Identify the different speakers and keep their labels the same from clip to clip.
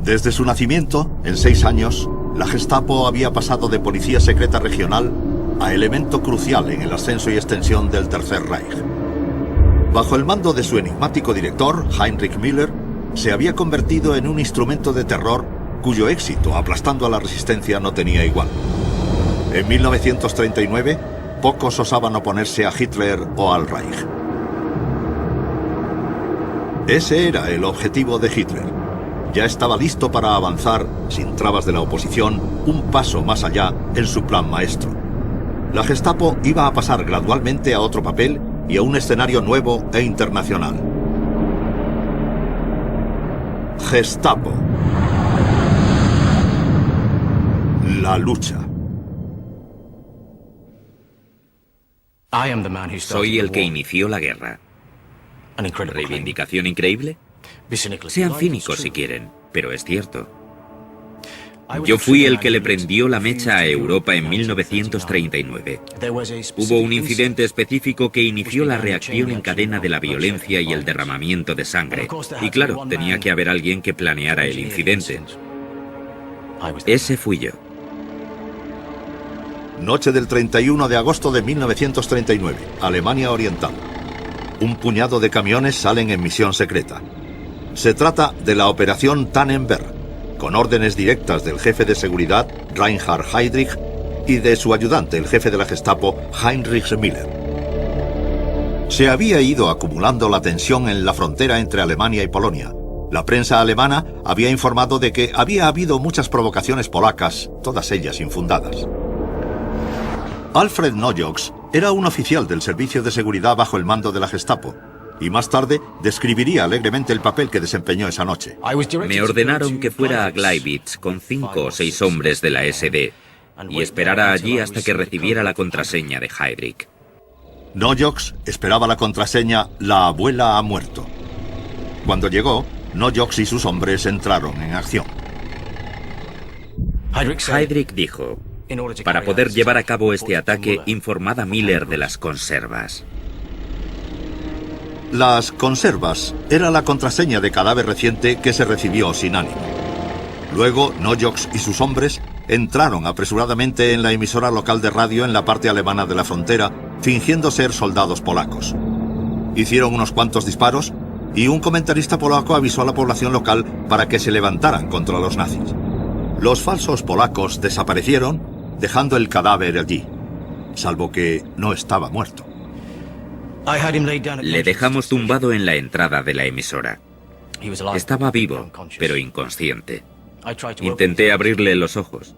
Speaker 1: Desde su nacimiento, en 6 años, la Gestapo había pasado de policía secreta regional a elemento crucial en el ascenso y extensión del Tercer Reich. Bajo el mando de su enigmático director, Heinrich Müller, se había convertido en un instrumento de terror cuyo éxito, aplastando a la resistencia, no tenía igual. En 1939, pocos osaban oponerse a Hitler o al Reich. Ese era el objetivo de Hitler. Ya estaba listo para avanzar, sin trabas de la oposición, un paso más allá en su plan maestro. La Gestapo iba a pasar gradualmente a otro papel y a un escenario nuevo e internacional. Gestapo. La lucha.
Speaker 2: Soy el que inició la guerra. ¿Reivindicación increíble? Sean cínicos si quieren, pero es cierto. Yo fui el que le prendió la mecha a Europa en 1939. Hubo un incidente específico que inició la reacción en cadena de la violencia y el derramamiento de sangre. Y claro, tenía que haber alguien que planeara el incidente. Ese fui yo.
Speaker 1: Noche del 31 de agosto de 1939, Alemania Oriental. Un puñado de camiones salen en misión secreta. Se trata de la Operación Tannenberg, con órdenes directas del jefe de seguridad, Reinhard Heydrich, y de su ayudante, el jefe de la Gestapo, Heinrich Müller. Se había ido acumulando la tensión en la frontera entre Alemania y Polonia. La prensa alemana había informado de que había habido muchas provocaciones polacas, todas ellas infundadas. Alfred Nojoks era un oficial del servicio de seguridad bajo el mando de la Gestapo, y más tarde describiría alegremente el papel que desempeñó esa noche.
Speaker 2: Me ordenaron que fuera a Gleiwitz con 5 o 6 hombres de la SD y esperara allí hasta que recibiera la contraseña de Heydrich.
Speaker 1: Nojoks esperaba la contraseña «La abuela ha muerto». Cuando llegó, Nojoks y sus hombres entraron en acción.
Speaker 2: Heydrich dijo: para poder llevar a cabo este ataque, informad a Müller de las conservas.
Speaker 1: Las conservas era la contraseña de cadáver reciente que se recibió sin ánimo. Luego, Nojoks y sus hombres entraron apresuradamente en la emisora local de radio en la parte alemana de la frontera, fingiendo ser soldados polacos. Hicieron unos cuantos disparos y un comentarista polaco avisó a la población local para que se levantaran contra los nazis. Los falsos polacos desaparecieron, dejando el cadáver allí, salvo que no estaba muerto.
Speaker 2: Le dejamos tumbado en la entrada de la emisora. Estaba vivo, pero inconsciente. Intenté abrirle los ojos.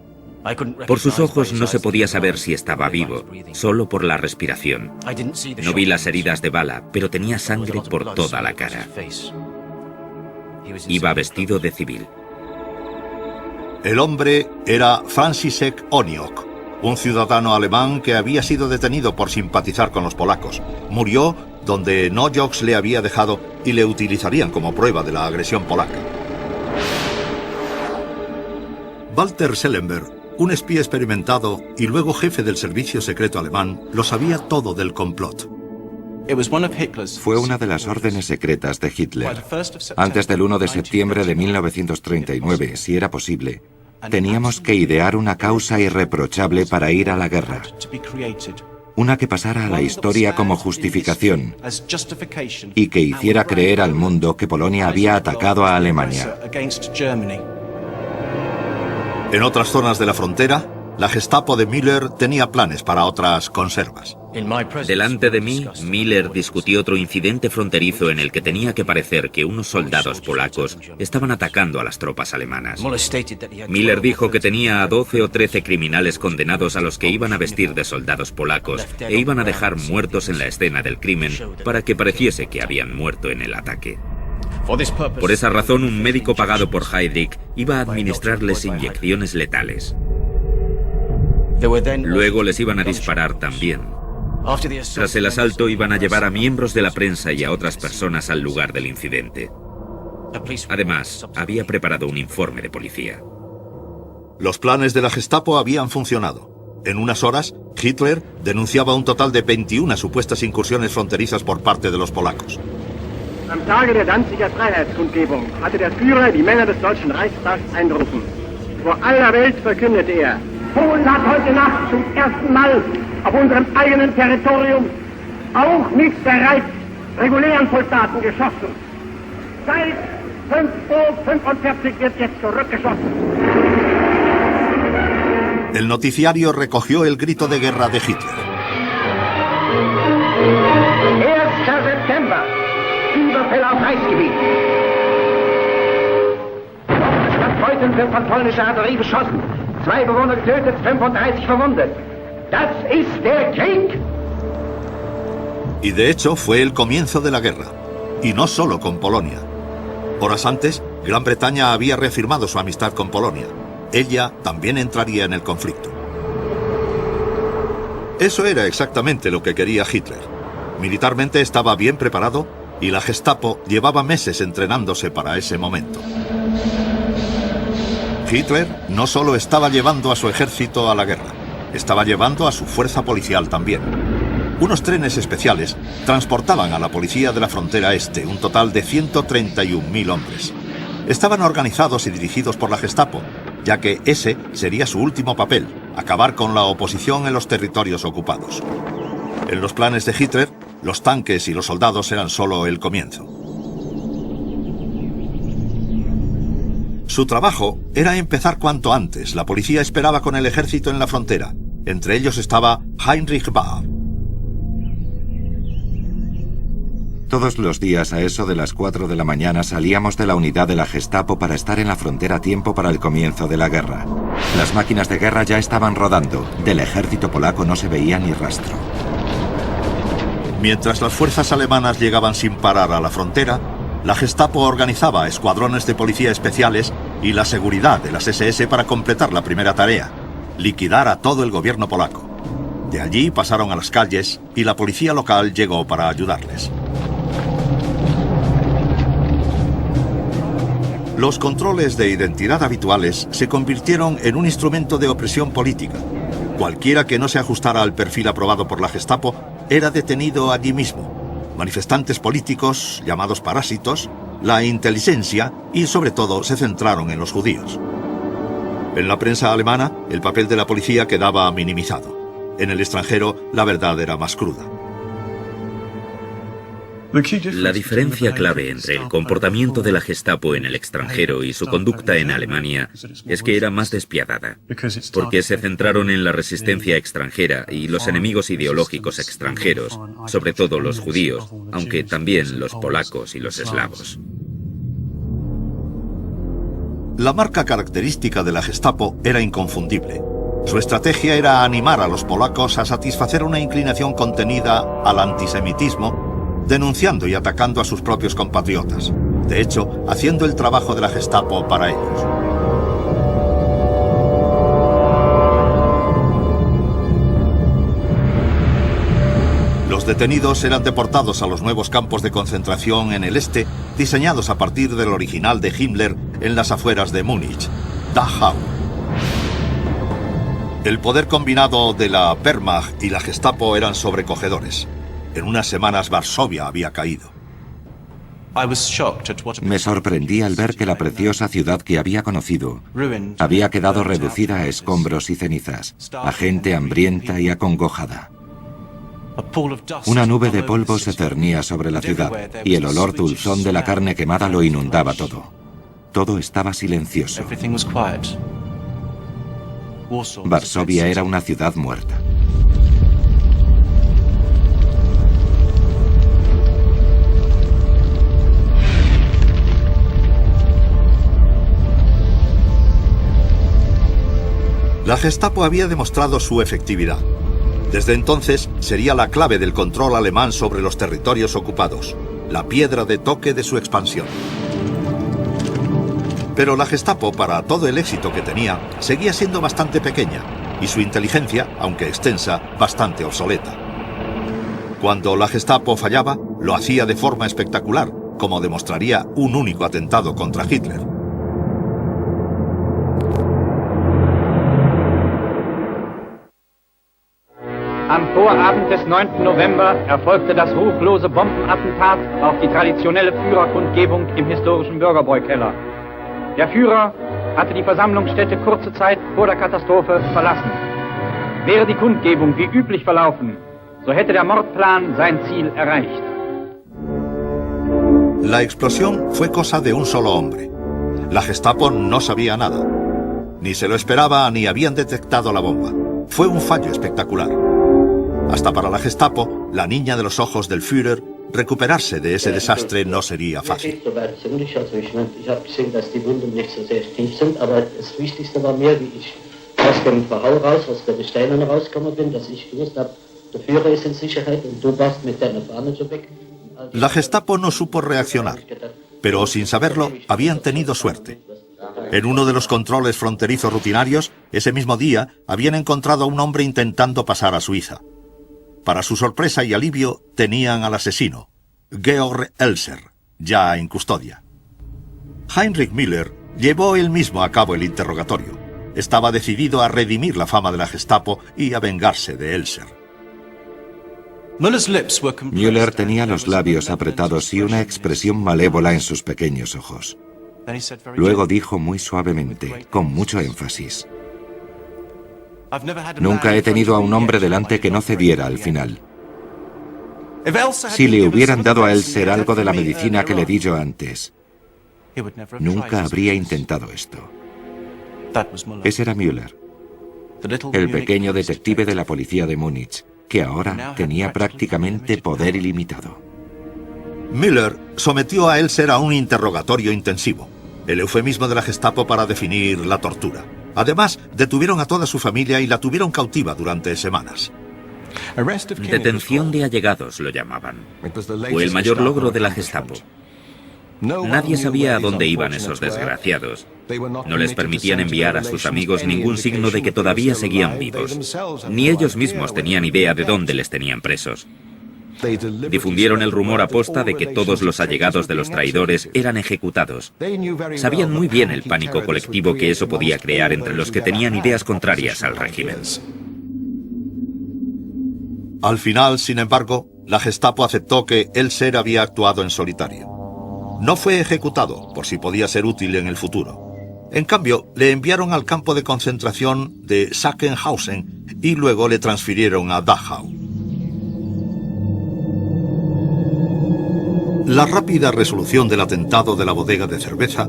Speaker 2: Por sus ojos no se podía saber si estaba vivo, solo por la respiración. No vi las heridas de bala, pero tenía sangre por toda la cara. Iba vestido de civil.
Speaker 1: El hombre era Franciszek Oniok, un ciudadano alemán que había sido detenido por simpatizar con los polacos. Murió donde Nojoks le había dejado y le utilizarían como prueba de la agresión polaca. Walter Schellenberg, un espía experimentado y luego jefe del servicio secreto alemán, lo sabía todo del complot.
Speaker 3: Fue una de las órdenes secretas de Hitler. Antes del 1 de septiembre de 1939, si era posible, teníamos que idear una causa irreprochable para ir a la guerra. Una que pasara a la historia como justificación y que hiciera creer al mundo que Polonia había atacado a Alemania.
Speaker 1: En otras zonas de la frontera, la Gestapo de Müller tenía planes para otras conservas.
Speaker 2: Delante de mí, Müller discutió otro incidente fronterizo en el que tenía que parecer que unos soldados polacos estaban atacando a las tropas alemanas. Müller dijo que tenía a 12 o 13 criminales condenados a los que iban a vestir de soldados polacos e iban a dejar muertos en la escena del crimen para que pareciese que habían muerto en el ataque. Por esa razón, un médico pagado por Heydrich iba a administrarles inyecciones letales. Luego les iban a disparar también. Tras el asalto iban a llevar a miembros de la prensa y a otras personas al lugar del incidente. Además, había preparado un informe de policía.
Speaker 1: Los planes de la Gestapo habían funcionado. En unas horas, Hitler denunciaba un total de 21 supuestas incursiones fronterizas por parte de los polacos.
Speaker 4: Am Tage der Danziger Freiheitskundgebung hatte der Führer die Männer des Deutschen Reichstags einberufen. Vor aller Welt verkündete er: Polen hat heute Nacht zum ersten Mal auf unserem eigenen Territorium auch nicht bereits regulären Soldaten geschossen. Seit 5:45 Uhr wird jetzt zurückgeschossen.
Speaker 1: El noticiario recogió el grito de guerra de Hitler.
Speaker 4: 1. September. Überfälle auf Reichsgebiet. Stadt Beuthen wird von polnischer Artillerie beschossen. 2 Bewohner getötet, 35 verwundet. Das ist der Krieg.
Speaker 1: Y de hecho fue el comienzo de la guerra. Y no solo con Polonia. Horas antes, Gran Bretaña había reafirmado su amistad con Polonia. Ella también entraría en el conflicto. Eso era exactamente lo que quería Hitler. Militarmente estaba bien preparado y la Gestapo llevaba meses entrenándose para ese momento. Hitler no solo estaba llevando a su ejército a la guerra, estaba llevando a su fuerza policial también. Unos trenes especiales transportaban a la policía de la frontera este, un total de 131.000 hombres. Estaban organizados y dirigidos por la Gestapo, ya que ese sería su último papel, acabar con la oposición en los territorios ocupados. En los planes de Hitler, los tanques y los soldados eran solo el comienzo. Su trabajo era empezar cuanto antes. La policía esperaba con el ejército en la frontera. Entre ellos estaba Heinrich Bahr.
Speaker 3: Todos los días a eso de las 4 de la mañana salíamos de la unidad de la Gestapo para estar en la frontera a tiempo para el comienzo de la guerra. Las máquinas de guerra ya estaban rodando. Del ejército polaco no se veía ni rastro.
Speaker 1: Mientras las fuerzas alemanas llegaban sin parar a la frontera, la Gestapo organizaba escuadrones de policía especiales y la seguridad de las SS para completar la primera tarea: liquidar a todo el gobierno polaco. De allí pasaron a las calles y la policía local llegó para ayudarles. Los controles de identidad habituales se convirtieron en un instrumento de opresión política. Cualquiera que no se ajustara al perfil aprobado por la Gestapo era detenido allí mismo. Manifestantes políticos, llamados parásitos, la inteligencia y sobre todo se centraron en los judíos. En la prensa alemana, el papel de la policía quedaba minimizado. En el extranjero, la verdad era más cruda.
Speaker 2: La diferencia clave entre el comportamiento de la Gestapo en el extranjero y su conducta en Alemania es que era más despiadada, porque se centraron en la resistencia extranjera y los enemigos ideológicos extranjeros, sobre todo los judíos, aunque también los polacos y los eslavos.
Speaker 1: La marca característica de la Gestapo era inconfundible. Su estrategia era animar a los polacos a satisfacer una inclinación contenida al antisemitismo, denunciando y atacando a sus propios compatriotas. De hecho, haciendo el trabajo de la Gestapo para ellos. Los detenidos eran deportados a los nuevos campos de concentración en el este, diseñados a partir del original de Himmler en las afueras de Múnich, Dachau. El poder combinado de la Wehrmacht y la Gestapo eran sobrecogedores. En unas semanas Varsovia había caído.
Speaker 3: Me sorprendí al ver que la preciosa ciudad que había conocido había quedado reducida a escombros y cenizas, a gente hambrienta y acongojada. Una nube de polvo se cernía sobre la ciudad y el olor dulzón de la carne quemada lo inundaba todo. Todo estaba silencioso. Varsovia era una ciudad muerta.
Speaker 1: La Gestapo había demostrado su efectividad. Desde entonces sería la clave del control alemán sobre los territorios ocupados, la piedra de toque de su expansión. Pero la Gestapo, para todo el éxito que tenía, seguía siendo bastante pequeña y su inteligencia, aunque extensa, bastante obsoleta. Cuando la Gestapo fallaba, lo hacía de forma espectacular, como demostraría un único atentado contra Hitler.
Speaker 4: Am
Speaker 5: Vorabend des 9. November erfolgte das ruchlose Bombenattentat auf die traditionelle Führerkundgebung im historischen Bürgerbräukeller. Der Führer hatte die Versammlungsstätte kurze Zeit vor der Katastrophe verlassen. Wäre die Kundgebung wie üblich verlaufen, so hätte der Mordplan sein Ziel erreicht.
Speaker 1: La explosión fue cosa de un solo hombre. La Gestapo no sabía nada. Ni se lo esperaba ni habían detectado la bomba. Fue un fallo espectacular. Hasta para la Gestapo, la niña de los ojos del Führer, recuperarse de ese desastre no sería fácil. La Gestapo no supo reaccionar, pero sin saberlo habían tenido suerte. En uno de los controles fronterizos rutinarios, ese mismo día, habían encontrado a un hombre intentando pasar a Suiza. Para su sorpresa y alivio, tenían al asesino, Georg Elser, ya en custodia. Heinrich Müller llevó él mismo a cabo el interrogatorio. Estaba decidido a redimir la fama de la Gestapo y a vengarse de Elser.
Speaker 3: Müller tenía los labios apretados y una expresión malévola en sus pequeños ojos. Luego dijo muy suavemente, con mucho énfasis: nunca he tenido a un hombre delante que no cediera al final. Si le hubieran dado a Elser algo de la medicina que le di yo antes, nunca habría intentado esto. Ese era Müller, el pequeño detective de la policía de Múnich, que ahora tenía prácticamente poder ilimitado.
Speaker 1: Müller sometió a Elser a un interrogatorio intensivo, el eufemismo de la Gestapo para definir la tortura. Además, detuvieron a toda su familia y la tuvieron cautiva durante semanas.
Speaker 2: Detención de allegados lo llamaban. Fue el mayor logro de la Gestapo. Nadie sabía a dónde iban esos desgraciados. No les permitían enviar a sus amigos ningún signo de que todavía seguían vivos. Ni ellos mismos tenían idea de dónde les tenían presos. Difundieron el rumor aposta de que todos los allegados de los traidores eran ejecutados. Sabían muy bien el pánico colectivo que eso podía crear entre los que tenían ideas contrarias al régimen.
Speaker 1: Al final, sin embargo, la Gestapo aceptó que Elser había actuado en solitario. No fue ejecutado, por si podía ser útil en el futuro. En cambio, le enviaron al campo de concentración de Sachsenhausen y luego le transfirieron a Dachau. La rápida resolución del atentado de la bodega de cerveza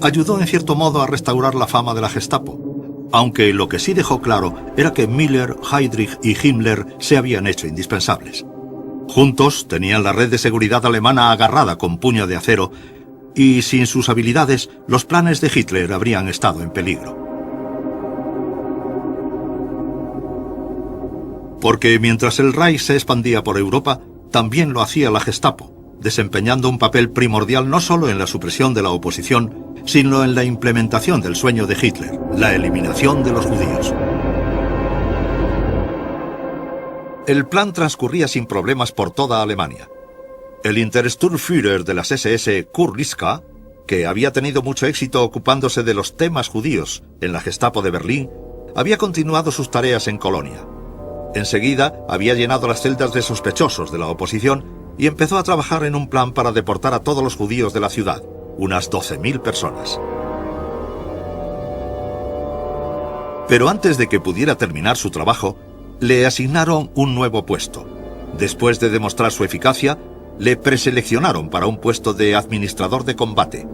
Speaker 1: ayudó en cierto modo a restaurar la fama de la Gestapo, aunque lo que sí dejó claro era que Müller, Heydrich y Himmler se habían hecho indispensables. Juntos tenían la red de seguridad alemana agarrada con puño de acero y sin sus habilidades los planes de Hitler habrían estado en peligro. Porque mientras el Reich se expandía por Europa, también lo hacía la Gestapo, desempeñando un papel primordial no solo en la supresión de la oposición, sino en la implementación del sueño de Hitler, la eliminación de los judíos. El plan transcurría sin problemas por toda Alemania. El Intersturmführer de las SS, Kurt Liska, que había tenido mucho éxito ocupándose de los temas judíos en la Gestapo de Berlín, había continuado sus tareas en Colonia. Enseguida había llenado las celdas de sospechosos de la oposición y empezó a trabajar en un plan para deportar a todos los judíos de la ciudad, unas 12.000 personas. Pero antes de que pudiera terminar su trabajo, le asignaron un nuevo puesto. Después de demostrar su eficacia, le preseleccionaron para un puesto de administrador de combate.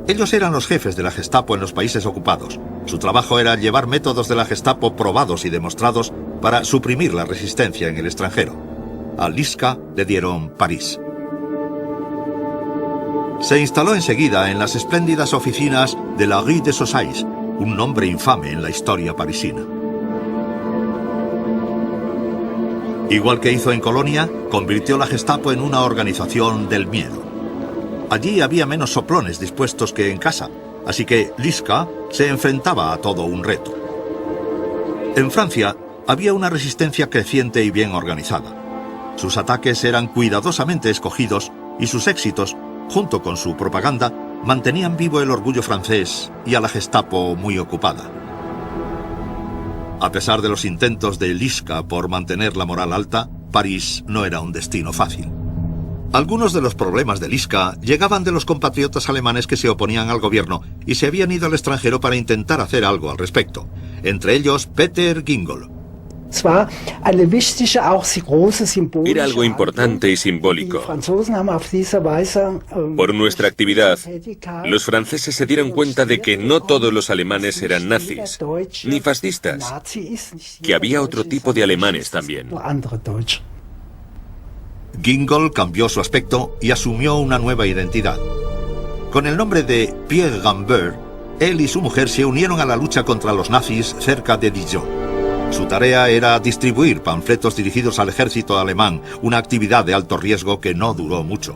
Speaker 1: Ellos eran los jefes de la Gestapo en los países ocupados. Su trabajo era llevar métodos de la Gestapo probados y demostrados para suprimir la resistencia en el extranjero. A Liska le dieron París. Se instaló enseguida en las espléndidas oficinas de la Rue des Sosailles, un nombre infame en la historia parisina. Igual que hizo en Colonia, convirtió la Gestapo en una organización del miedo. Allí había menos soplones dispuestos que en casa, así que Liska se enfrentaba a todo un reto. En Francia había una resistencia creciente y bien organizada. Sus ataques eran cuidadosamente escogidos y sus éxitos, junto con su propaganda, mantenían vivo el orgullo francés y a la Gestapo muy ocupada. A pesar de los intentos de Liska por mantener la moral alta, París no era un destino fácil. Algunos de los problemas de Liska llegaban de los compatriotas alemanes que se oponían al gobierno y se habían ido al extranjero para intentar hacer algo al respecto. Entre ellos, Peter Gingol.
Speaker 6: Era algo importante y simbólico. Por nuestra actividad, los franceses se dieron cuenta de que no todos los alemanes eran nazis, ni fascistas, que había otro tipo de alemanes también.
Speaker 1: Gingol cambió su aspecto y asumió una nueva identidad. Con el nombre de Pierre Gambert, él y su mujer se unieron a la lucha contra los nazis cerca de Dijon. Su tarea era distribuir panfletos dirigidos al ejército alemán, una actividad de alto riesgo que no duró mucho.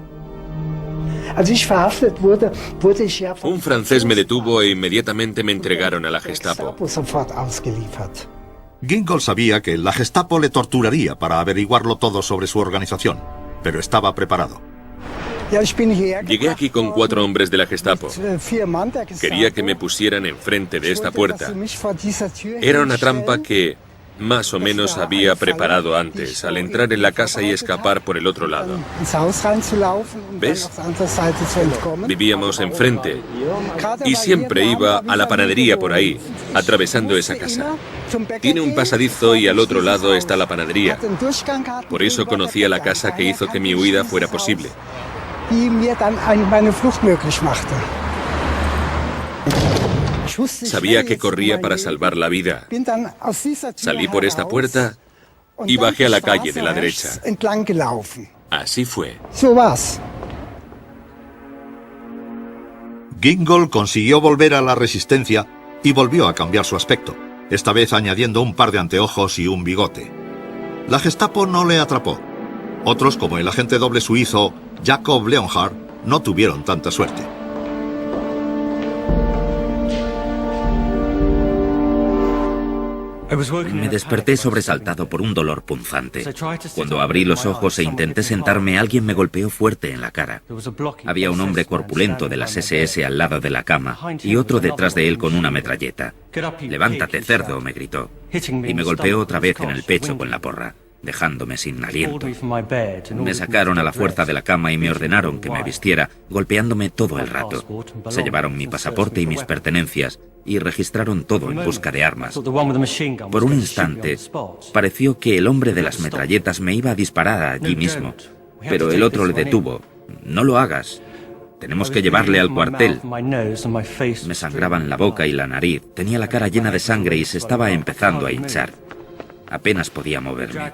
Speaker 6: Un francés me detuvo e inmediatamente me entregaron a la Gestapo.
Speaker 1: Gingol sabía que la Gestapo le torturaría para averiguarlo todo sobre su organización, pero estaba preparado.
Speaker 6: Llegué aquí con 4 hombres de la Gestapo. Quería que me pusieran enfrente de esta puerta. Era una trampa que más o menos había preparado antes, al entrar en la casa y escapar por el otro lado. ¿Ves? Vivíamos enfrente y siempre iba a la panadería por ahí, atravesando esa casa. Tiene un pasadizo y al otro lado está la panadería. Por eso conocía la casa que hizo que mi huida fuera posible. Sabía que corría para salvar la vida. Salí por esta puerta y bajé a la calle de la derecha. Así fue.
Speaker 1: Gingol consiguió volver a la resistencia y volvió a cambiar su aspecto, esta vez añadiendo un par de anteojos y un bigote. La Gestapo no le atrapó. Otros, como el agente doble suizo Jacob Leonhardt, no tuvieron tanta suerte.
Speaker 2: Me desperté sobresaltado por un dolor punzante. Cuando abrí los ojos e intenté sentarme, alguien me golpeó fuerte en la cara. Había un hombre corpulento de las SS al lado de la cama y otro detrás de él con una metralleta. «Levántate, cerdo», me gritó, y me golpeó otra vez en el pecho con la porra, dejándome sin aliento. Me sacaron a la fuerza de la cama y me ordenaron que me vistiera, golpeándome todo el rato. Se llevaron mi pasaporte y mis pertenencias y registraron todo en busca de armas. Por un instante, pareció que el hombre de las metralletas me iba a disparar allí mismo, pero el otro le detuvo. «No lo hagas. Tenemos que llevarle al cuartel». Me sangraban la boca y la nariz, tenía la cara llena de sangre y se estaba empezando a hinchar. Apenas podía moverme.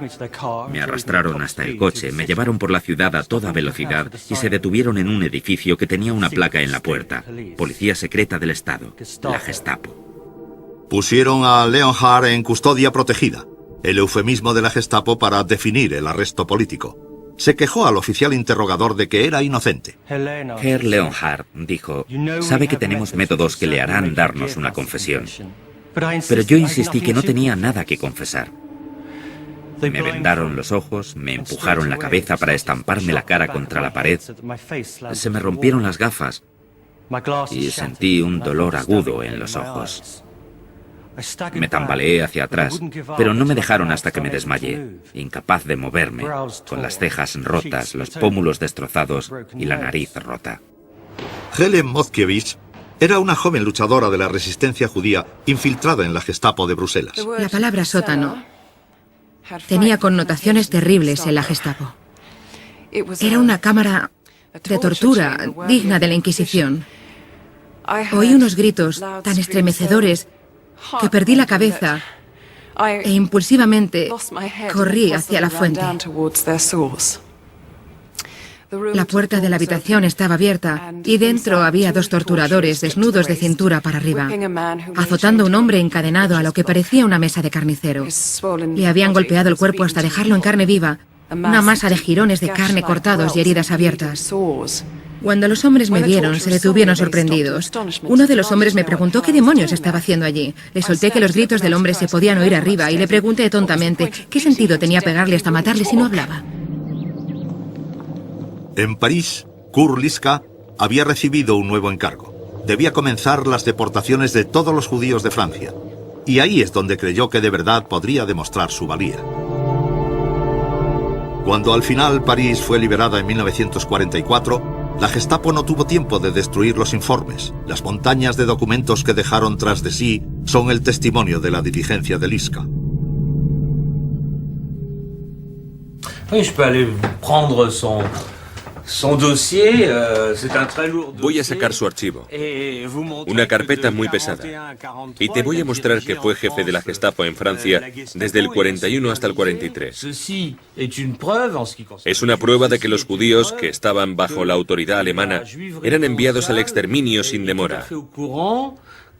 Speaker 2: Me arrastraron hasta el coche, me llevaron por la ciudad a toda velocidad y se detuvieron en un edificio que tenía una placa en la puerta. Policía secreta del Estado, la Gestapo.
Speaker 1: Pusieron a Leonhardt en custodia protegida, el eufemismo de la Gestapo para definir el arresto político. Se quejó al oficial interrogador de que era inocente.
Speaker 2: Herr Leonhardt dijo: «Sabe que tenemos métodos que le harán darnos una confesión». Pero yo insistí que no tenía nada que confesar. Me vendaron los ojos, me empujaron la cabeza para estamparme la cara contra la pared. Se me rompieron las gafas y sentí un dolor agudo en los ojos. Me tambaleé hacia atrás, pero no me dejaron hasta que me desmayé, incapaz de moverme, con las cejas rotas, los pómulos destrozados y la nariz rota.
Speaker 1: Helen Motkiewicz era una joven luchadora de la resistencia judía infiltrada en la Gestapo de Bruselas.
Speaker 7: La palabra sótano tenía connotaciones terribles en la Gestapo. Era una cámara de tortura digna de la Inquisición. Oí unos gritos tan estremecedores que perdí la cabeza e impulsivamente corrí hacia la fuente. La puerta de la habitación estaba abierta y dentro había 2 torturadores desnudos de cintura para arriba, azotando a un hombre encadenado a lo que parecía una mesa de carnicero. Le habían golpeado el cuerpo hasta dejarlo en carne viva, una masa de jirones de carne cortados y heridas abiertas. Cuando los hombres me vieron, se detuvieron sorprendidos. Uno de los hombres me preguntó qué demonios estaba haciendo allí. Le solté que los gritos del hombre se podían oír arriba y le pregunté tontamente qué sentido tenía pegarle hasta matarle si no hablaba.
Speaker 1: En París, Kurt Liska había recibido un nuevo encargo. Debía comenzar las deportaciones de todos los judíos de Francia. y ahí es donde creyó que de verdad podría demostrar su valía. Cuando al final París fue liberada en 1944, la Gestapo no tuvo tiempo de destruir los informes. Las montañas de documentos que dejaron tras de sí son el testimonio de la diligencia de Liska.
Speaker 6: Voy a sacar su archivo, una carpeta muy pesada, y te voy a mostrar que fue jefe de la Gestapo en Francia desde el 41 hasta el 43. Es una prueba de que los judíos que estaban bajo la autoridad alemana eran enviados al exterminio sin demora.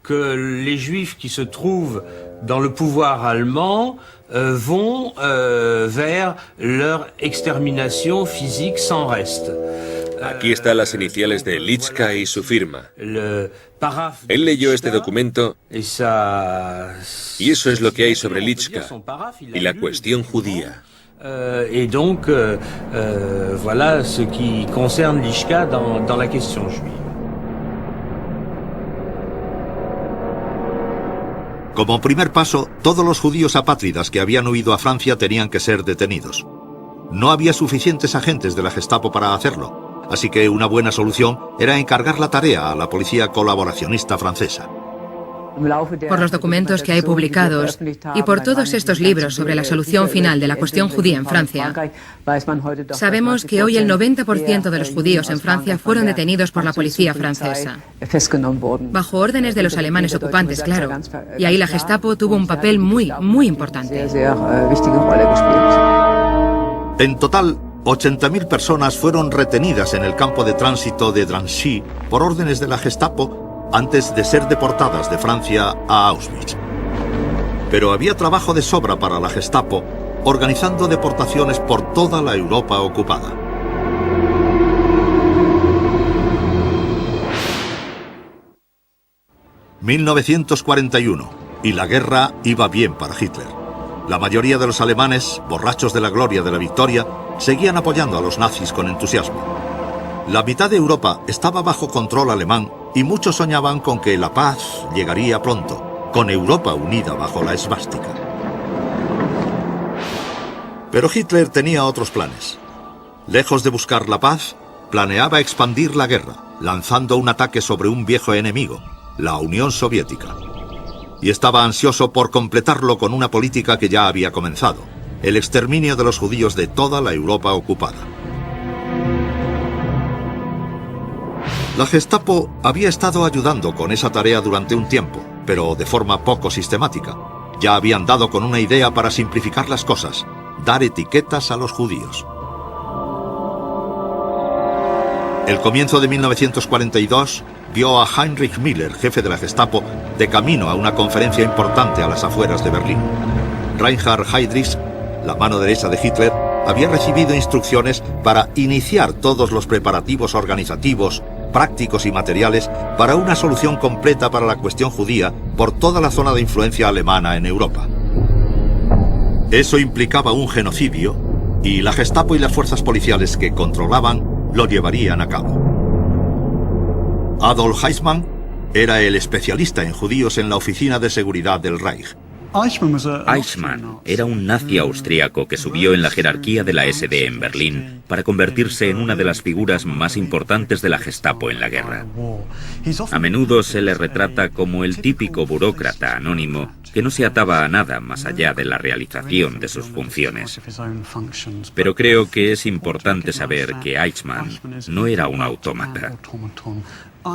Speaker 8: Que les juifs qui se trouvent dans le pouvoir allemand vont vers leur extermination physique sans reste.
Speaker 6: Aquí están las iniciales de Litzka y su firma. Él leyó este documento y eso es lo que hay sobre Litzka y la cuestión judía.
Speaker 8: Et donc, voilà ce qui concerne Litzka dans la question juive.
Speaker 1: Como primer paso, todos los judíos apátridas que habían huido a Francia tenían que ser detenidos. No había suficientes agentes de la Gestapo para hacerlo, así que una buena solución era encargar la tarea a la policía colaboracionista francesa.
Speaker 7: Por los documentos que hay publicados y por todos estos libros sobre la solución final de la cuestión judía en Francia, sabemos que hoy el 90% de los judíos en Francia fueron detenidos por la policía francesa, bajo órdenes de los alemanes ocupantes, claro, y ahí la Gestapo tuvo un papel muy importante.
Speaker 1: En total, 80.000 personas fueron retenidas en el campo de tránsito de Drancy por órdenes de la Gestapo antes de ser deportadas de Francia a Auschwitz. Pero había trabajo de sobra para la Gestapo, organizando deportaciones por toda la Europa ocupada. ...1941... y la guerra iba bien para Hitler. La mayoría de los alemanes, borrachos de la gloria de la victoria, seguían apoyando a los nazis con entusiasmo. La mitad de Europa estaba bajo control alemán y muchos soñaban con que la paz llegaría pronto, con Europa unida bajo la esvástica. Pero Hitler tenía otros planes. Lejos de buscar la paz, planeaba expandir la guerra, lanzando un ataque sobre un viejo enemigo, la Unión Soviética. Y estaba ansioso por completarlo con una política que ya había comenzado, el exterminio de los judíos de toda la Europa ocupada. La Gestapo había estado ayudando con esa tarea durante un tiempo, pero de forma poco sistemática. Ya habían dado con una idea para simplificar las cosas, dar etiquetas a los judíos. El comienzo de 1942 vio a Heinrich Müller, jefe de la Gestapo, de camino a una conferencia importante a las afueras de Berlín. Reinhard Heydrich, la mano derecha de Hitler, había recibido instrucciones para iniciar todos los preparativos organizativos, prácticos y materiales para una solución completa para la cuestión judía por toda la zona de influencia alemana en Europa. Eso implicaba un genocidio y la Gestapo y las fuerzas policiales que controlaban lo llevarían a cabo. Adolf Eichmann era el especialista en judíos en la Oficina de Seguridad del Reich.
Speaker 2: Eichmann era un nazi austríaco que subió en la jerarquía de la SD en Berlín para convertirse en una de las figuras más importantes de la Gestapo en la guerra. A menudo se le retrata como el típico burócrata anónimo que no se ataba a nada más allá de la realización de sus funciones. Pero creo que es importante saber que Eichmann no era un autómata.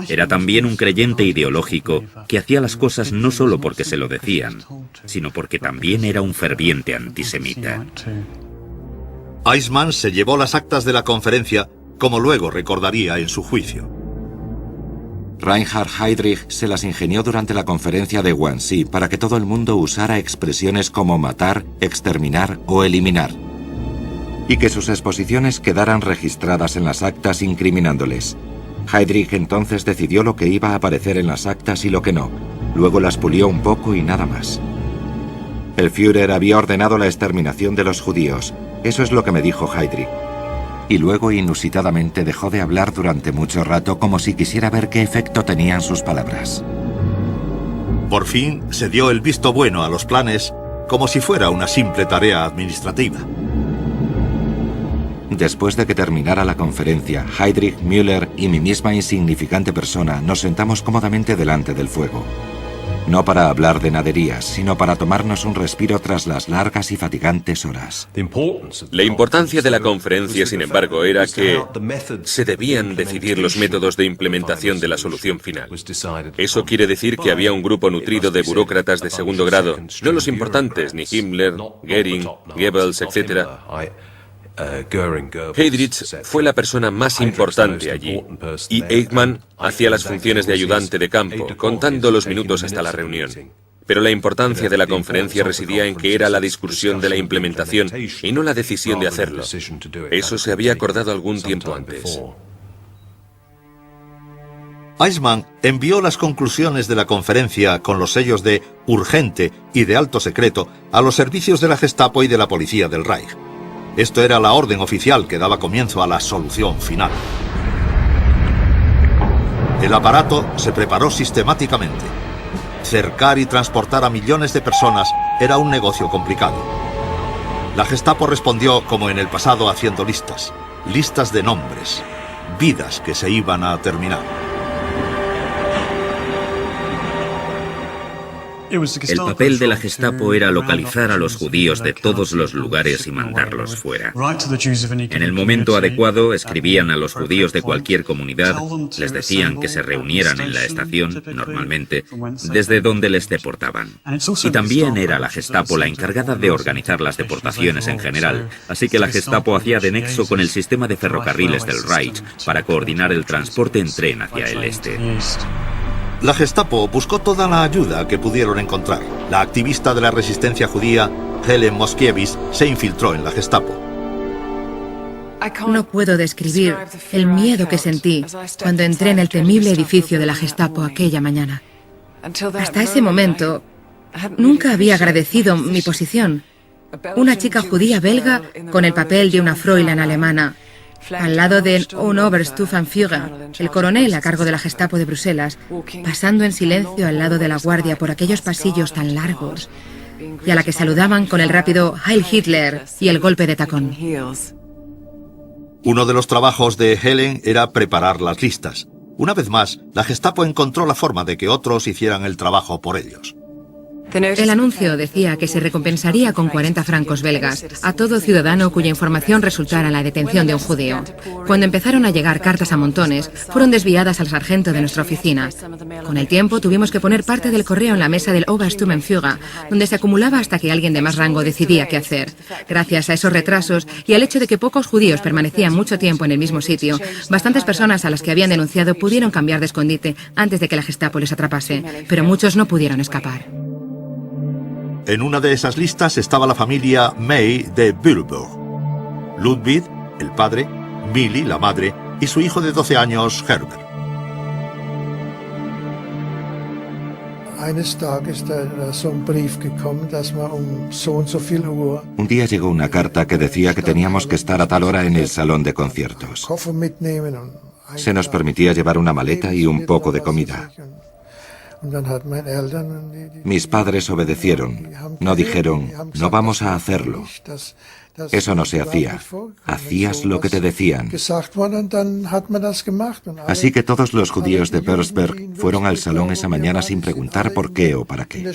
Speaker 2: Era también un creyente ideológico que hacía las cosas no solo porque se lo decían, sino porque también era un ferviente antisemita.
Speaker 1: Eichmann se llevó las actas de la conferencia, como luego recordaría en su juicio.
Speaker 3: Reinhard Heydrich se las ingenió durante la conferencia de Wannsee para que todo el mundo usara expresiones como matar, exterminar o eliminar, y que sus exposiciones quedaran registradas en las actas incriminándoles. Heydrich entonces decidió lo que iba a aparecer en las actas y lo que no. Luego las pulió un poco y nada más. El Führer había ordenado la exterminación de los judíos. Eso es lo que me dijo Heydrich. Y luego, inusitadamente, dejó de hablar durante mucho rato como si quisiera ver qué efecto tenían sus palabras.
Speaker 1: Por fin se dio el visto bueno a los planes como si fuera una simple tarea administrativa.
Speaker 3: Después de que terminara la conferencia, Heydrich, Müller y mi misma insignificante persona nos sentamos cómodamente delante del fuego. No para hablar de naderías, sino para tomarnos un respiro tras las largas y fatigantes horas.
Speaker 6: La importancia de la conferencia, sin embargo, era que se debían decidir los métodos de implementación de la solución final. Eso quiere decir que había un grupo nutrido de burócratas de segundo grado, no los importantes, ni Himmler, Goering, Goebbels, etc. Heydrich fue la persona más importante allí, y Eichmann hacía las funciones de ayudante de campo, contando los minutos hasta la reunión. Pero la importancia de la conferencia residía en que era la discusión de la implementación y no la decisión de hacerlo. Eso se había acordado algún tiempo antes.
Speaker 1: Eichmann envió las conclusiones de la conferencia con los sellos de urgente y de alto secreto a los servicios de la Gestapo y de la policía del Reich. Esto era la orden oficial que daba comienzo a la solución final. El aparato se preparó sistemáticamente. Cercar y transportar a millones de personas era un negocio complicado. La Gestapo respondió como en el pasado haciendo listas de nombres, vidas que se iban a terminar.
Speaker 2: El papel de la Gestapo era localizar a los judíos de todos los lugares y mandarlos fuera. En el momento adecuado escribían a los judíos de cualquier comunidad, les decían que se reunieran en la estación, normalmente, desde donde les deportaban. Y también era la Gestapo la encargada de organizar las deportaciones en general, así que la Gestapo hacía de nexo con el sistema de ferrocarriles del Reich para coordinar el transporte en tren hacia el este.
Speaker 1: La Gestapo buscó toda la ayuda que pudieron encontrar. La activista de la resistencia judía, Helen Moskiewicz, se infiltró en la Gestapo.
Speaker 7: No puedo describir el miedo que sentí cuando entré en el temible edificio de la Gestapo aquella mañana. Hasta ese momento, nunca había agradecido mi posición. Una chica judía belga con el papel de una Fräulein alemana, al lado de un Obersturmbannführer, el coronel a cargo de la Gestapo de Bruselas, pasando en silencio al lado de la guardia por aquellos pasillos tan largos, y a la que saludaban con el rápido Heil Hitler y el golpe de tacón.
Speaker 1: Uno de los trabajos de Helen era preparar las listas. Una vez más, la Gestapo encontró la forma de que otros hicieran el trabajo por ellos.
Speaker 7: El anuncio decía que se recompensaría con 40 francos belgas a todo ciudadano cuya información resultara la detención de un judío. Cuando empezaron a llegar cartas a montones, fueron desviadas al sargento de nuestra oficina. Con el tiempo tuvimos que poner parte del correo en la mesa del Obersturmbannführer, donde se acumulaba hasta que alguien de más rango decidía qué hacer. Gracias a esos retrasos y al hecho de que pocos judíos permanecían mucho tiempo en el mismo sitio, bastantes personas a las que habían denunciado pudieron cambiar de escondite antes de que la Gestapo les atrapase, pero muchos no pudieron escapar.
Speaker 1: En una de esas listas estaba la familia May de Bühlberg. Ludwig, el padre, Millie, la madre, y su hijo de 12 años, Herbert.
Speaker 3: Un día llegó una carta que decía que teníamos que estar a tal hora en el salón de conciertos. Se nos permitía llevar una maleta y un poco de comida. Mis padres obedecieron. No dijeron, no vamos a hacerlo. Eso no se hacía. Hacías lo que te decían. Así que todos los judíos de Petersberg fueron al salón esa mañana sin preguntar por qué o para qué.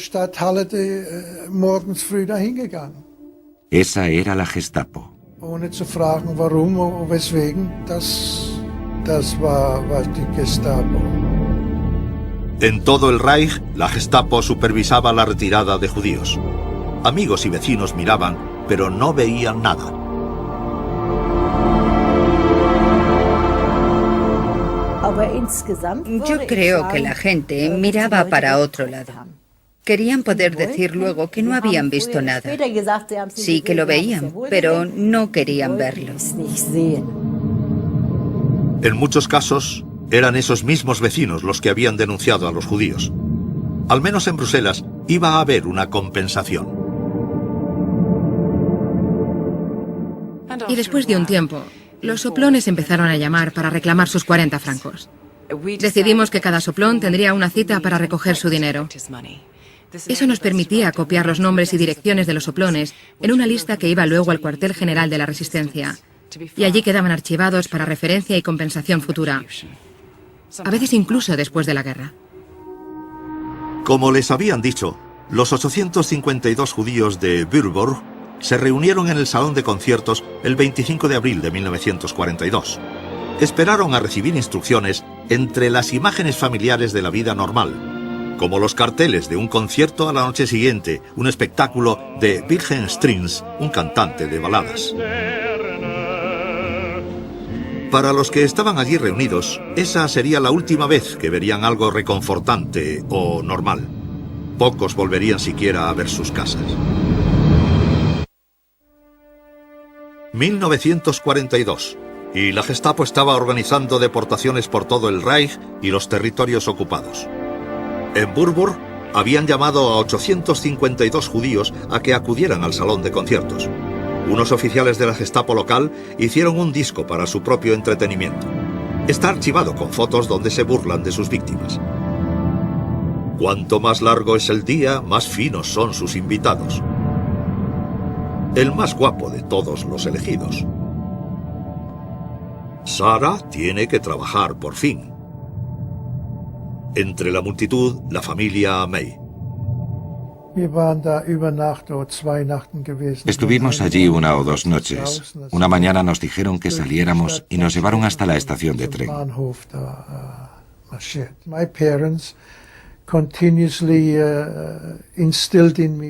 Speaker 3: Esa era la Gestapo.
Speaker 1: En todo el Reich, la Gestapo supervisaba la retirada de judíos. Amigos y vecinos miraban, pero no veían nada.
Speaker 9: Yo creo que la gente miraba para otro lado. Querían poder decir luego que no habían visto nada. Sí que lo veían, pero no querían verlo.
Speaker 1: En muchos casos, eran esos mismos vecinos los que habían denunciado a los judíos. Al menos en Bruselas iba a haber una compensación.
Speaker 7: Y después de un tiempo, los soplones empezaron a llamar para reclamar sus 40 francos. Decidimos que cada soplón tendría una cita para recoger su dinero. Eso nos permitía copiar los nombres y direcciones de los soplones en una lista que iba luego al cuartel general de la Resistencia. Y allí quedaban archivados para referencia y compensación futura. A veces incluso después de la guerra.
Speaker 1: Como les habían dicho, los 852 judíos de Würzburg se reunieron en el salón de conciertos el 25 de abril de 1942. Esperaron a recibir instrucciones entre las imágenes familiares de la vida normal, como los carteles de un concierto a la noche siguiente, un espectáculo de Wilhelm Strings, un cantante de baladas. Para los que estaban allí reunidos, esa sería la última vez que verían algo reconfortante o normal. Pocos volverían siquiera a ver sus casas. 1942, y la Gestapo estaba organizando deportaciones por todo el Reich y los territorios ocupados. En Würzburg habían llamado a 852 judíos a que acudieran al salón de conciertos. Unos oficiales de la Gestapo local hicieron un disco para su propio entretenimiento. Está archivado con fotos donde se burlan de sus víctimas. Cuanto más largo es el día, más finos son sus invitados. El más guapo de todos los elegidos. Sara tiene que trabajar por fin. Entre la multitud, la familia May.
Speaker 3: Estuvimos allí 1 o 2 noches. Una mañana nos dijeron que saliéramos y nos llevaron hasta la estación de tren.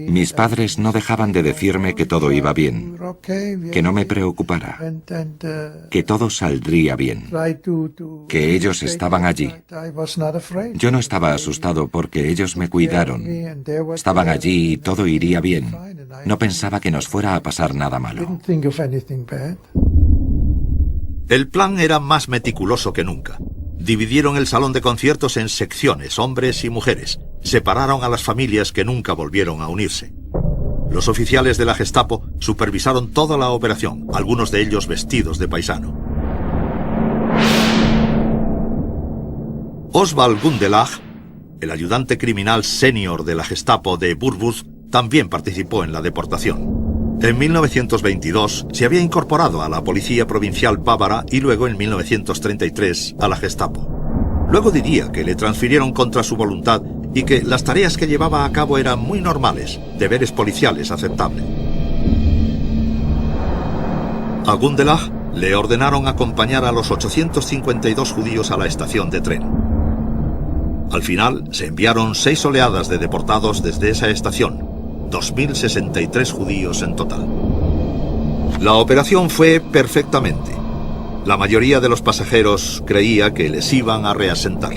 Speaker 3: Mis padres no dejaban de decirme que todo iba bien, que no me preocupara, que todo saldría bien, que ellos estaban allí. Yo no estaba asustado porque ellos me cuidaron. Estaban allí y todo iría bien. No pensaba que nos fuera a pasar nada malo.
Speaker 1: El plan era más meticuloso que nunca. Dividieron el salón de conciertos en secciones, hombres y mujeres. Separaron a las familias que nunca volvieron a unirse. Los oficiales de la Gestapo supervisaron toda la operación, algunos de ellos vestidos de paisano. Oswald Gundelach, el ayudante criminal senior de la Gestapo de Würzburg, también participó en la deportación. En 1922 se había incorporado a la Policía Provincial Bávara y luego en 1933 a la Gestapo. Luego diría que le transfirieron contra su voluntad y que las tareas que llevaba a cabo eran muy normales, deberes policiales aceptables. A Gundelach le ordenaron acompañar a los 852 judíos a la estación de tren. Al final se enviaron 6 oleadas de deportados desde esa estación. 2.063 judíos en total. La operación fue perfectamente. La mayoría de los pasajeros creía que les iban a reasentar.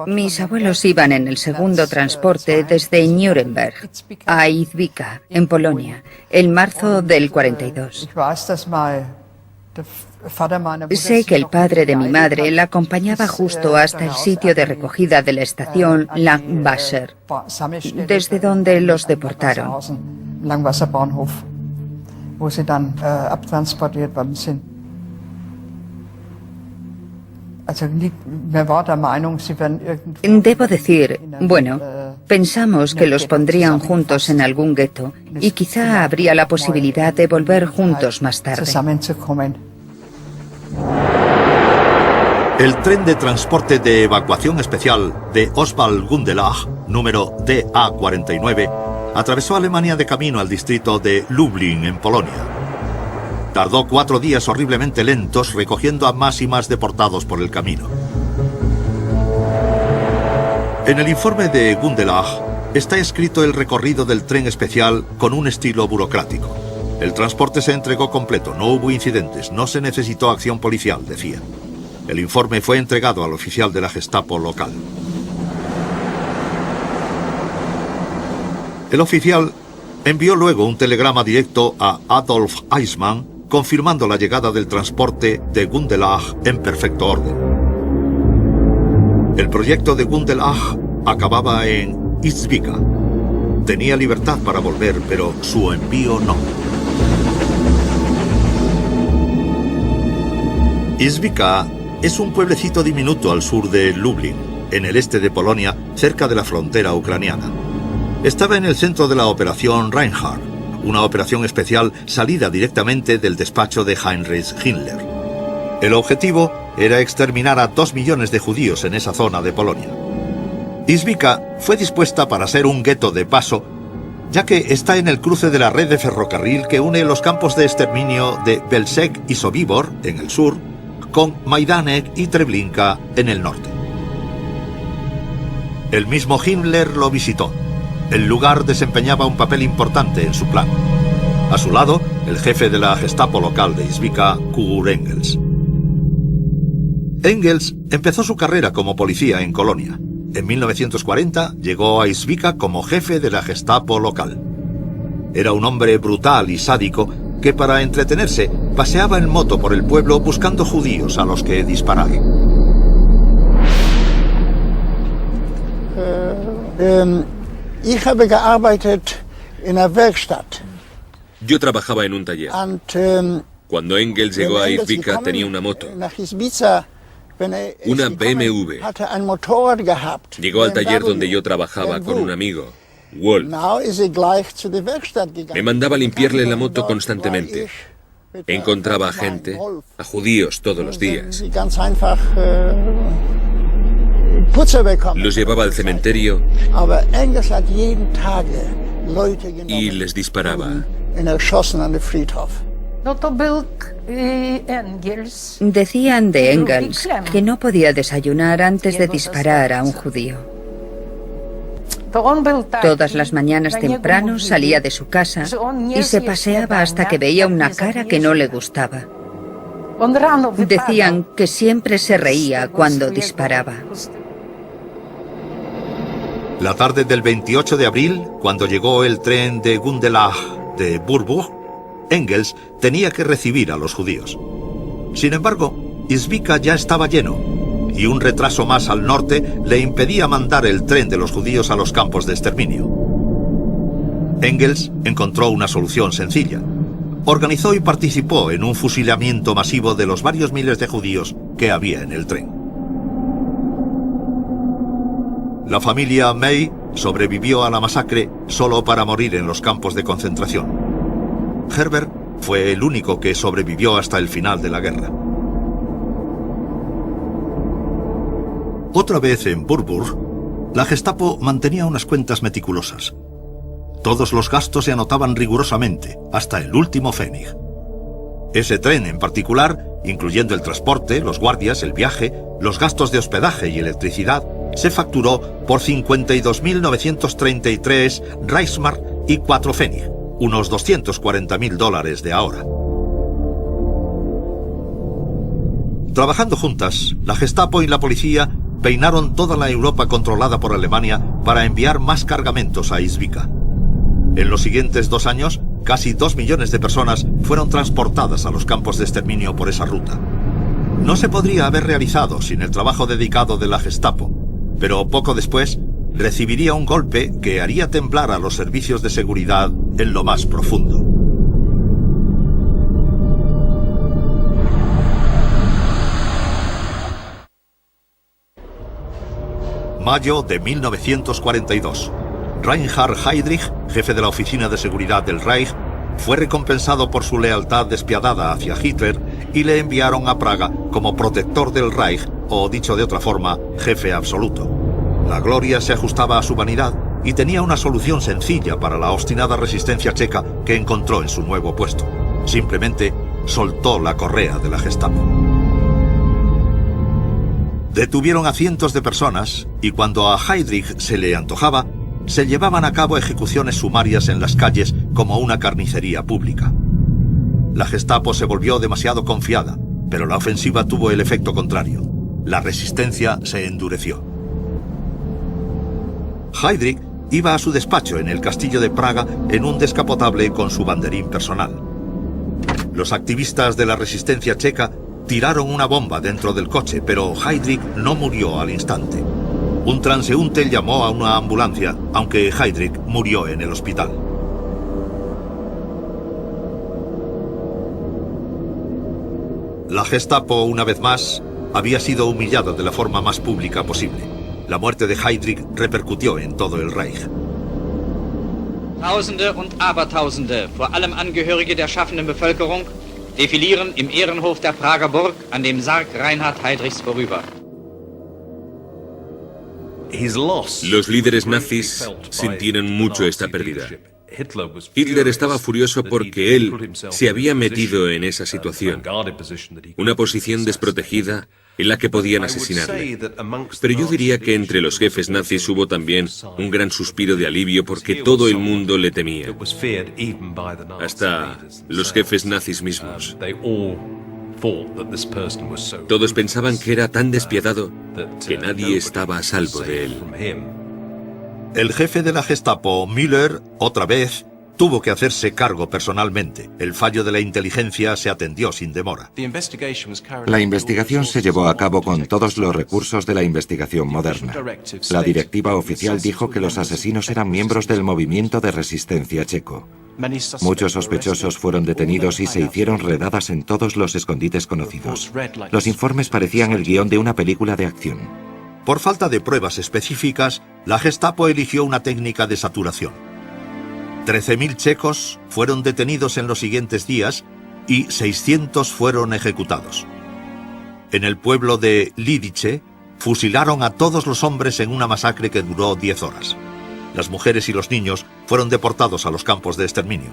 Speaker 9: Mis abuelos iban en el segundo transporte desde Nuremberg a Izbica, en Polonia, en marzo del 42. Sé que el padre de mi madre la acompañaba justo hasta el sitio de recogida de la estación Langwasser, desde donde los deportaron. Debo decir, bueno, pensamos que los pondrían juntos en algún gueto y quizá habría la posibilidad de volver juntos más tarde.
Speaker 1: El tren de transporte de evacuación especial de Oswald Gundelach, número DA49, atravesó Alemania de camino al distrito de Lublin, en Polonia. Tardó 4 días horriblemente lentos recogiendo a más y más deportados por el camino. En el informe de Gundelach está escrito el recorrido del tren especial con un estilo burocrático. El transporte se entregó completo, no hubo incidentes, no se necesitó acción policial, decía. El informe fue entregado al oficial de la Gestapo local. El oficial envió luego un telegrama directo a Adolf Eichmann confirmando la llegada del transporte de Gundelach en perfecto orden. El proyecto de Gundelach acababa en Izbica. Tenía libertad para volver, pero su envío no. Iżwica es un pueblecito diminuto al sur de Lublin, en el este de Polonia, cerca de la frontera ucraniana. Estaba en el centro de la Operación Reinhardt, una operación especial salida directamente del despacho de Heinrich Himmler. El objetivo era exterminar a 2 millones de judíos en esa zona de Polonia. Iżwica fue dispuesta para ser un gueto de paso, ya que está en el cruce de la red de ferrocarril que une los campos de exterminio de Belzec y Sobibor, en el sur, con Majdanek y Treblinka, en el norte. El mismo Himmler lo visitó. El lugar desempeñaba un papel importante en su plan. A su lado, el jefe de la Gestapo local de Iżwica, Kurt Engels. Engels empezó su carrera como policía en Colonia. En 1940 llegó a Iżwica como jefe de la Gestapo local. Era un hombre brutal y sádico que para entretenerse paseaba en moto por el pueblo buscando judíos a los que disparar.
Speaker 6: Yo trabajaba en un taller. Cuando Engels llegó a Iżwica tenía una moto, una BMW. Llegó al taller donde yo trabajaba con un amigo, Wolf. Me mandaba limpiarle la moto constantemente. Encontraba a gente, a judíos todos los días. Los llevaba al cementerio y les disparaba.
Speaker 9: Decían de Engels que no podía desayunar antes de disparar a un judío. Todas las mañanas temprano salía de su casa y se paseaba hasta que veía una cara que no le gustaba. Decían que siempre se reía cuando disparaba.
Speaker 1: La tarde del 28 de abril, cuando llegó el tren de Gundelach de Burburg, Engels tenía que recibir a los judíos. Sin embargo, Iżwica ya estaba lleno, y un retraso más al norte le impedía mandar el tren de los judíos a los campos de exterminio. Engels encontró una solución sencilla. Organizó y participó en un fusilamiento masivo de los varios miles de judíos que había en el tren. La familia May sobrevivió a la masacre solo para morir en los campos de concentración. Herbert fue el único que sobrevivió hasta el final de la guerra. Otra vez en Burburg, la Gestapo mantenía unas cuentas meticulosas. Todos los gastos se anotaban rigurosamente, hasta el último pfennig. Ese tren en particular, incluyendo el transporte, los guardias, el viaje, los gastos de hospedaje y electricidad, se facturó por 52.933 Reichsmark y 4 pfennig, unos $240.000 de ahora. Trabajando juntas, la Gestapo y la policía peinaron toda la Europa controlada por Alemania para enviar más cargamentos a Iżwica. En los siguientes 2 años, casi 2 millones de personas fueron transportadas a los campos de exterminio por esa ruta. No se podría haber realizado sin el trabajo dedicado de la Gestapo, pero poco después recibiría un golpe que haría temblar a los servicios de seguridad en lo más profundo. Mayo de 1942. Reinhard Heydrich, jefe de la Oficina de Seguridad del Reich, fue recompensado por su lealtad despiadada hacia Hitler y le enviaron a Praga como protector del Reich, o dicho de otra forma, jefe absoluto. La gloria se ajustaba a su vanidad y tenía una solución sencilla para la obstinada resistencia checa que encontró en su nuevo puesto. Simplemente soltó la correa de la Gestapo. Detuvieron a cientos de personas y cuando a Heydrich se le antojaba, se llevaban a cabo ejecuciones sumarias en las calles como una carnicería pública. La Gestapo se volvió demasiado confiada, pero la ofensiva tuvo el efecto contrario. La resistencia se endureció. Heydrich iba a su despacho en el castillo de Praga en un descapotable con su banderín personal. Los activistas de la resistencia checa tiraron una bomba dentro del coche, pero Heydrich no murió al instante. Un transeúnte llamó a una ambulancia, aunque Heydrich murió en el hospital. La Gestapo, una vez más, había sido humillada de la forma más pública posible. La muerte de Heydrich repercutió en todo el Reich.
Speaker 5: Tausende und Abertausende, vor allem Angehörige der schaffenden Bevölkerung, defilieren im Ehrenhof der Prager Burg an dem Sarg Reinhard Heydrichs vorüber.
Speaker 6: Los líderes nazis sintieron mucho esta pérdida. Hitler estaba furioso porque él se había metido en esa situación, una posición desprotegida en la que podían asesinarle. Pero yo diría que entre los jefes nazis hubo también un gran suspiro de alivio porque todo el mundo le temía, hasta los jefes nazis mismos. Todos pensaban que era tan despiadado que nadie estaba a salvo de él.
Speaker 1: El jefe de la Gestapo, Müller, otra vez, tuvo que hacerse cargo personalmente. El fallo de la inteligencia se atendió sin demora.
Speaker 3: La investigación se llevó a cabo con todos los recursos de la investigación moderna. La directiva oficial dijo que los asesinos eran miembros del movimiento de resistencia checo. Muchos sospechosos fueron detenidos y se hicieron redadas en todos los escondites conocidos. Los informes parecían el guión de una película de acción.
Speaker 1: Por falta de pruebas específicas, la Gestapo eligió una técnica de saturación. 13.000 checos fueron detenidos en los siguientes días y 600 fueron ejecutados. En el pueblo de Lidice, fusilaron a todos los hombres en una masacre que duró 10 horas. Las mujeres y los niños fueron deportados a los campos de exterminio.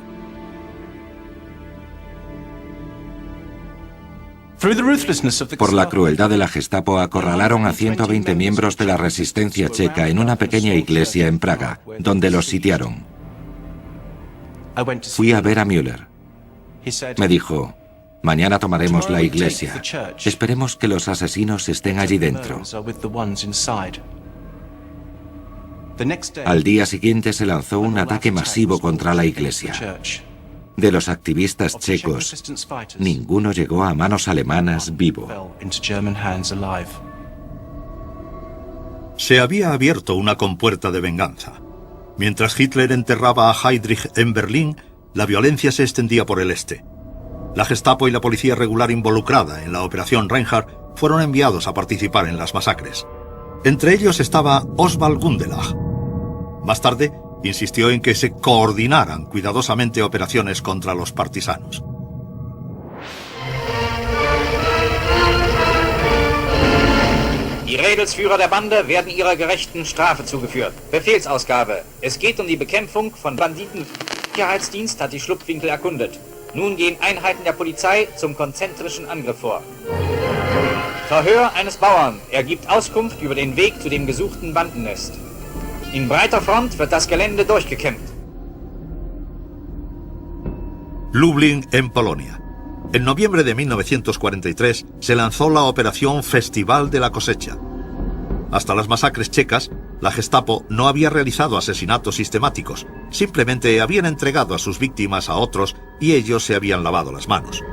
Speaker 3: Por la crueldad de la Gestapo acorralaron a 120 miembros de la resistencia checa en una pequeña iglesia en Praga, donde los sitiaron. Fui a ver a Müller. Me dijo, mañana tomaremos la iglesia. Esperemos que los asesinos estén allí dentro. Al día siguiente se lanzó un ataque masivo contra la iglesia. De los activistas checos, ninguno llegó a manos alemanas vivo.
Speaker 1: Se había abierto una compuerta de venganza. Mientras Hitler enterraba a Heydrich en Berlín, la violencia se extendía por el este. La Gestapo y la policía regular involucrada en la Operación Reinhardt fueron enviados a participar en las masacres. Entre ellos estaba Oswald Gundelach. Más tarde, insistió en que se coordinaran cuidadosamente operaciones contra los partisanos.
Speaker 5: Die Rädelsführer der Bande werden ihrer gerechten Strafe zugeführt. Befehlsausgabe. Es geht um die Bekämpfung von Banditen. Der Sicherheitsdienst hat die Schlupfwinkel erkundet. Nun gehen Einheiten der Polizei zum konzentrischen Angriff vor. Verhör eines Bauern. Er gibt Auskunft über den Weg zu dem gesuchten Bandennest. In breiter Front wird das Gelände durchgekämmt.
Speaker 1: Lublin, en Polonia. En noviembre de 1943 se lanzó la Operación Festival de la Cosecha. Hasta las masacres checas, la Gestapo no había realizado asesinatos sistemáticos, simplemente habían entregado a sus víctimas a otros y ellos se habían lavado las manos.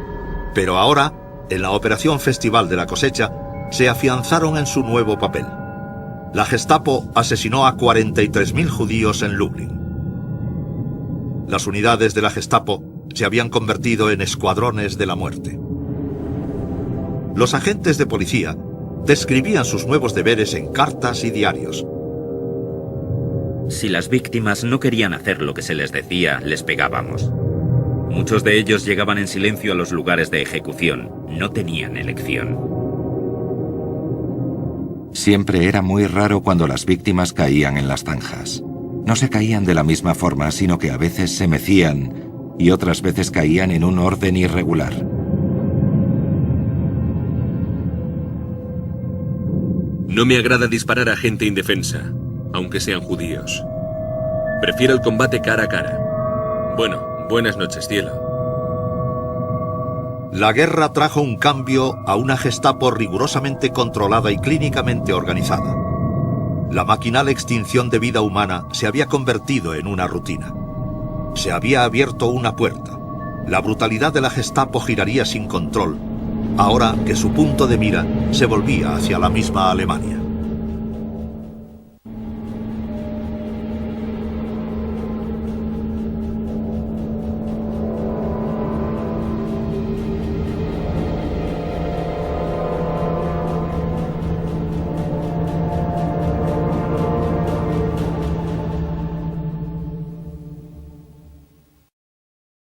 Speaker 1: Pero ahora, en la Operación Festival de la Cosecha, se afianzaron en su nuevo papel. La Gestapo asesinó a 43.000 judíos en Lublin. Las unidades de la Gestapo se habían convertido en escuadrones de la muerte. Los agentes de policía describían sus nuevos deberes en cartas y diarios.
Speaker 2: Si las víctimas no querían hacer lo que se les decía, les pegábamos. Muchos de ellos llegaban en silencio a los lugares de ejecución. No tenían elección.
Speaker 3: Siempre era muy raro cuando las víctimas caían en las zanjas. No se caían de la misma forma, sino que a veces se mecían y otras veces caían en un orden irregular.
Speaker 6: No me agrada disparar a gente indefensa, aunque sean judíos. Prefiero el combate cara a cara. Bueno, buenas noches, cielo.
Speaker 1: La guerra trajo un cambio a una Gestapo rigurosamente controlada y clínicamente organizada. La maquinal extinción de vida humana se había convertido en una rutina. Se había abierto una puerta. La brutalidad de la Gestapo giraría sin control, ahora que su punto de mira se volvía hacia la misma Alemania.